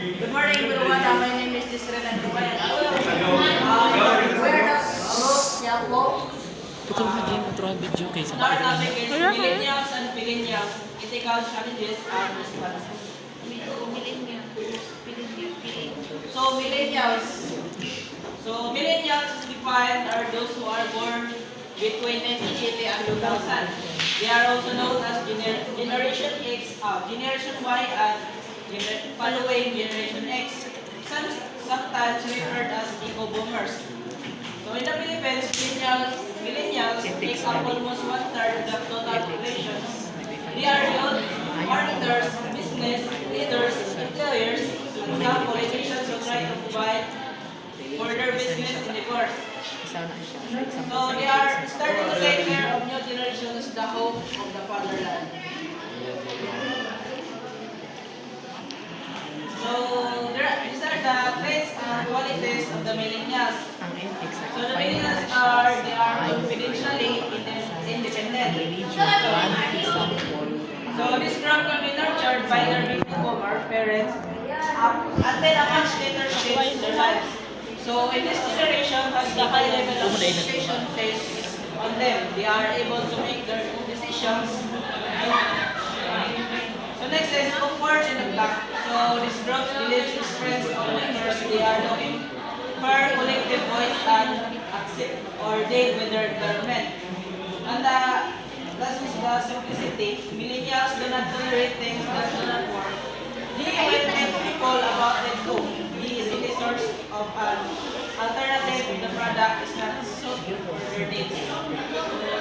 Good morning, everyone. My name is Disrenan Dumayan. Putol ka din, putol video kay sa Our bakit topic is millennials and millennials, ethical challenges and responses. Millennials is defined are those who are born between 1980 and 2000. They are also known as Generation X, Generation Y, and following Generation X. Sometimes referred as eco-boomers. So in the Philippines, millennials make up almost one-third of the total population. They are youth, marketers, business leaders, employers, and some politicians who try to provide for their business endeavors. So they are starting to take care of new generations, the hope of the fatherland. So these are the traits and qualities of the millennials. So the millennials they are confidentially independent. So this group can be nurtured by their baby boomer parents until a much later stage in their lives. So in this generation has the high level of education placed on them. They are able to make their own decisions. So next is comfort in the black. So this group believes in strengths of members. They are looking for collective voice and accept or deal with their environment. And last is the simplicity. Millennials do not tolerate things that do not work. They will tell people about it too. He is the source of an alternative if the product is not suited for their needs.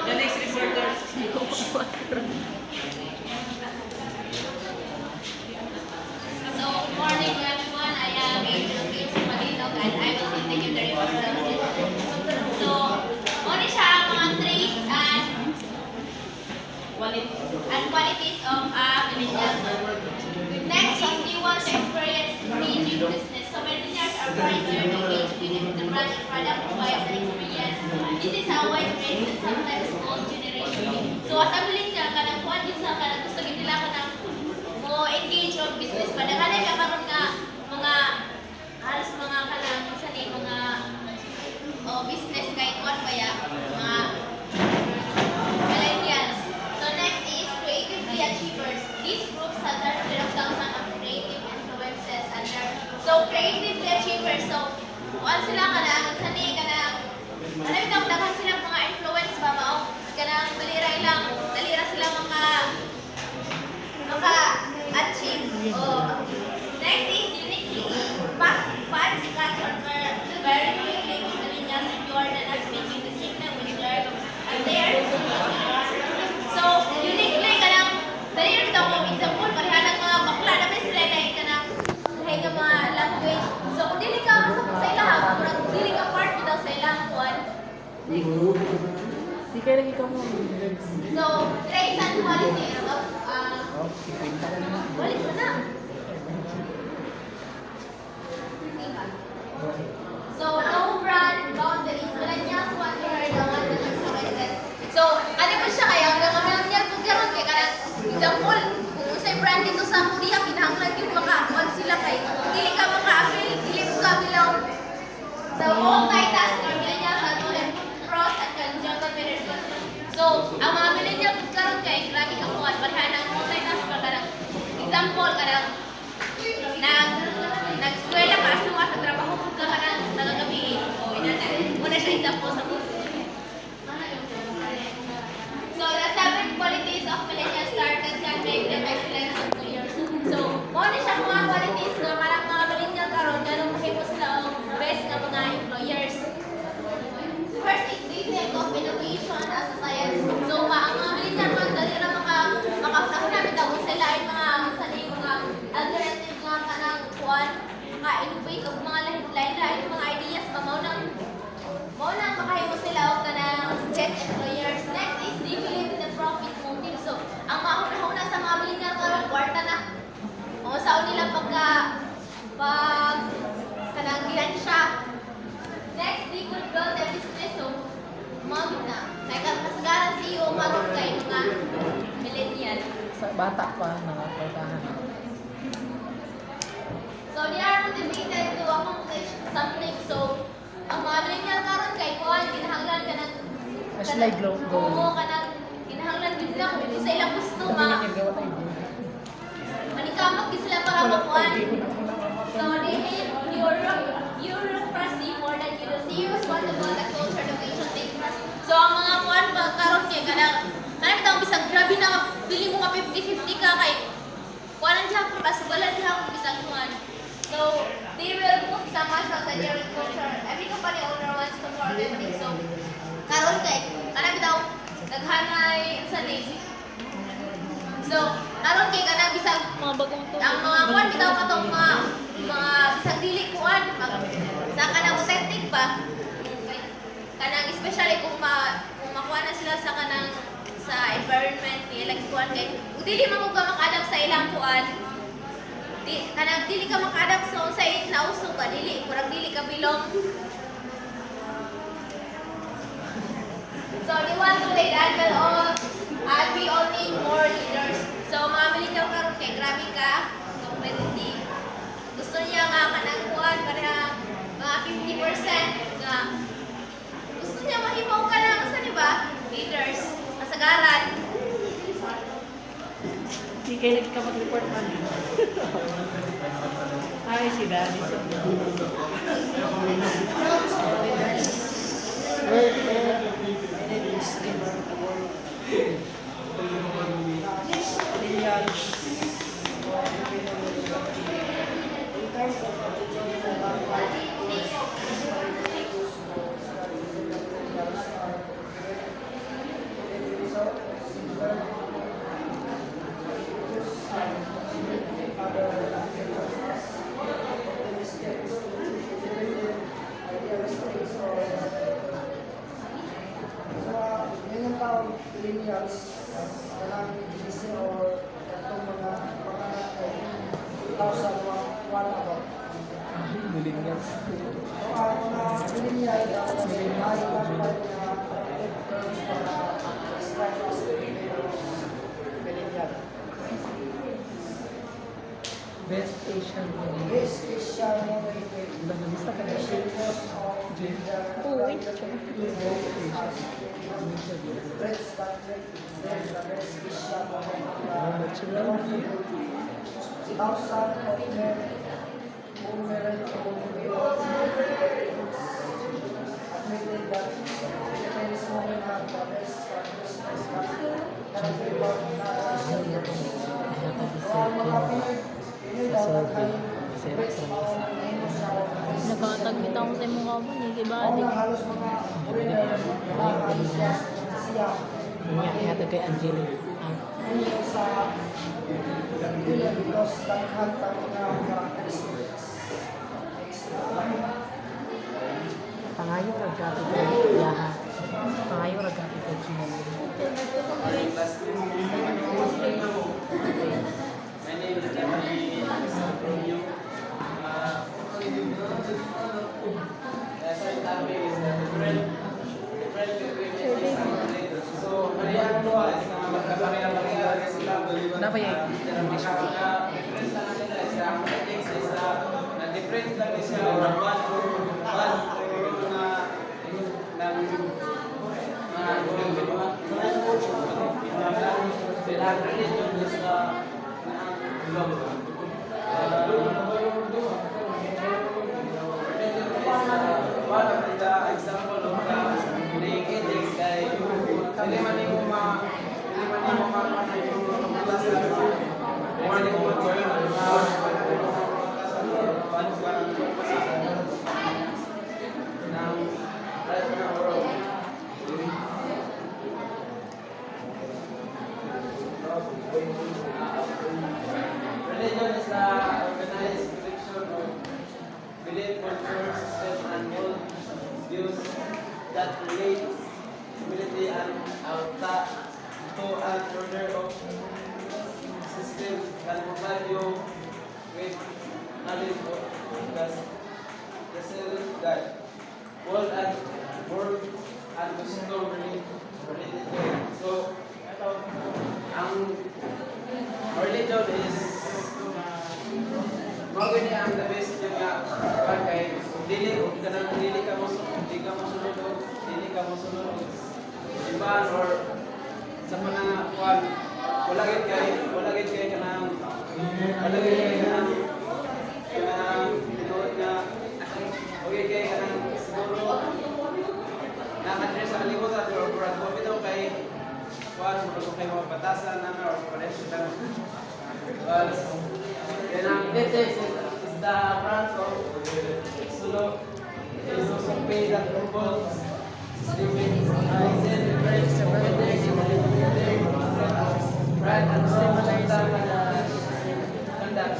The next reporter So, good morning everyone. I am Angel Gates Malinog and I will be taking the report. So, muna siya ang mga traits and qualities of millennials. Next is they want to experience engaging business. So, millennials are brighter, engaged with the brand and product provides an experience. This is a wide range and sometimes old generation. So, as a millennial, kanang kuwan din sa kanang gusto nila kanang mo engage of business pa daghan ka karon nga mga halos mga kanang sa ni mga business kay kuan pa ya mga millennials. So next is creatively achievers. These groups have hundreds of thousands of creative influences and so creatively achievers. So kuan sila kanang sa ni kanang ano bitaw daghan sila mga influence ba mao kanang dalira sila achieve. Next is uniquely. Fans catch on very quickly millennials if you are not speaking the same language as they are. So uniquely kanang dali rin daw mo example pareha mga bakla na may sila na kanang hay nga mga language. So kung dili ka sa ilaha kung dili ka part daw sa ilang kuan. Di kaya lagi ka mo. So traits and qualities of Balik mo na. So, no brand boundaries. Millennials want to hear the one that influences. So, ano ba siya kaya? Ang mga millennial kung karoon kay kanang example, kung sa brand dito sa Korea, kinahanglan yun maka-on sila kay dili ka maka-appeal, dili mo ka bilaw. So, multitask or millennials have pros and cons of. So, ang mga millennial kung karoon kay grabe ka kuwan, pareha ng multitask ka kanang example kanang nag-eskwela ka asa sa trabaho kung ka kanang nagagabi o inana muna siya example sa mga. So the seven qualities of millennials started can make them excellent employers. So muna siya mga qualities nga marang mga millennial karon ganun mahimo sila ang best nga mga employers. First is they think of innovation as a science. So ang mga millennial man dali ra makapanaw namin daw sila ay mga alternative nga kanang kuan maka-innovate og mga lain-lain mga ideas pa mao nang makahimo sila og kanang best employers. Next is they believe in the profit motive. So ang mauna sa mga millennial karon kwarta na o sa nila pag kanang gihansya. Next they could build a business. So magud na kay kasagaran CEO magud kay mga millennial Sa bata pa, nangakwentahan. So, kuan kanang Slide low. Oo, kanang kinahanglan gid lang kung sa ilang gusto ma. Manikamak gid sila para makuan. So bureaucracy more than serious what about the culture education techniques. So ang mga kuan karon kay kanang bitaw bisag grabe na dili mo ka 50-50 ka kay kuan diha ko kasagalan diha ko bisag kuan. So they will put some much of the agriculture. Every company owner wants to more everything. So karon kay kanang bitaw naghanay sa day. So karon kay kanang bisag Mga bagong to. ang mga kuan bitaw katong mga bisag dili kuan sa kanang authentic pa. Kanang especially kung makuha na sila sa kanang sa environment ni like kuan kay dili man mo ka maka-adapt sa ilang kuan. Kanang dili ka maka-adapt sa unsay nauso ka dili kurang dili ka bilong. So they want to lay the anvil on and we all need more leaders. So mga militaw karon kay grabe ka community. Gusto niya nga kanang kuan para mga 50% nga gusto niya mahimaw ka lang sa diba? Leaders, kasagaran. Hindi kayo nagka-report man. Ay, si Daddy. Millennials, kanang gising or katong mga 2001 ako. Millennials. So ang mga millennial daw kasi ay dapat na terms para describe as millennial. Best Asian movie. Best Asian movie with Nag-lista ka na siya. Oh, wait. Best Asian movie. Natural. 2000 of them admitted that Philippines movie have the best Nakatag bitaw ko sa imong kamon eh, kay Badi. halos mga foreigner siya Ihatag kay Angeli. sa because daghan ta mga characteristics. Pangayo ra gabi ko. Yaha. Pangayo ra gabi ko. Kenapa ya? Religion is the organized collection of belief, culture, system, and world views that relate humility and alta to an order of system that provide you with knowledge of the self-God, world and custom related to it. So, ang religion is magani ang the best yung nga kay dili ka mo dili ka mo sunod hindi ka mosunod iban or sa mga kuan wala gid kay kanang tinuod nga okay kay kanang siguro nakadres sa kalibutan or murag ko bitaw kay kuan murag kay mga batasan na or pares ka well then ang ethics is the branch of Exodus is also paid that involves right and wrong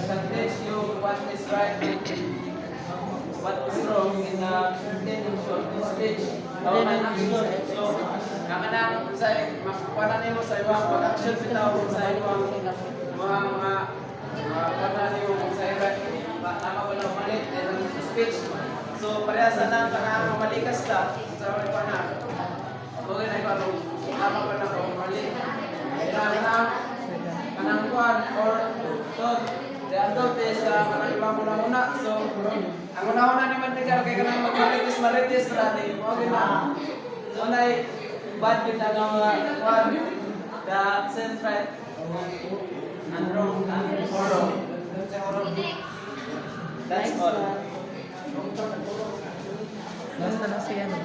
can teach you what is right what is wrong in the intention speech or an action so kanang sa makuha nimo sa iwang pag-action bitaw sa iwang mga nimo sa right tama wala malit and speech so parehas na kanang malikas ka sa iba na okay na ikaw tama pa na kung mali kanang kuan or thought the adult is kanang ibang una so ang una ni Mantigal kay kanang marites rani mo gina so nay bad gid ang mga kuan the sense right and wrong and wrong that's all Basta na siya no.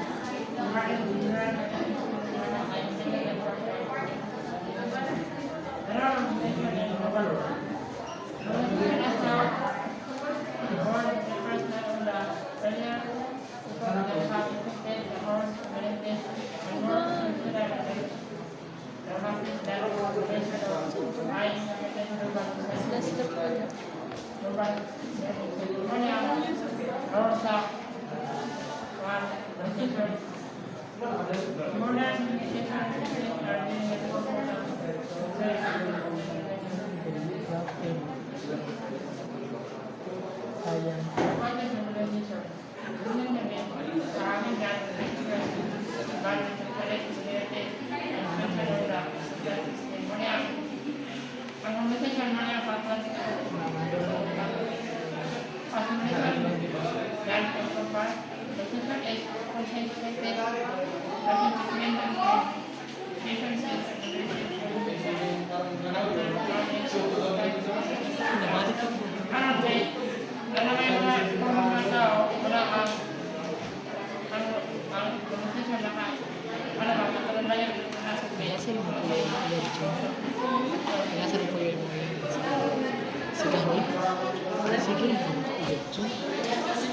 Sayang. Ang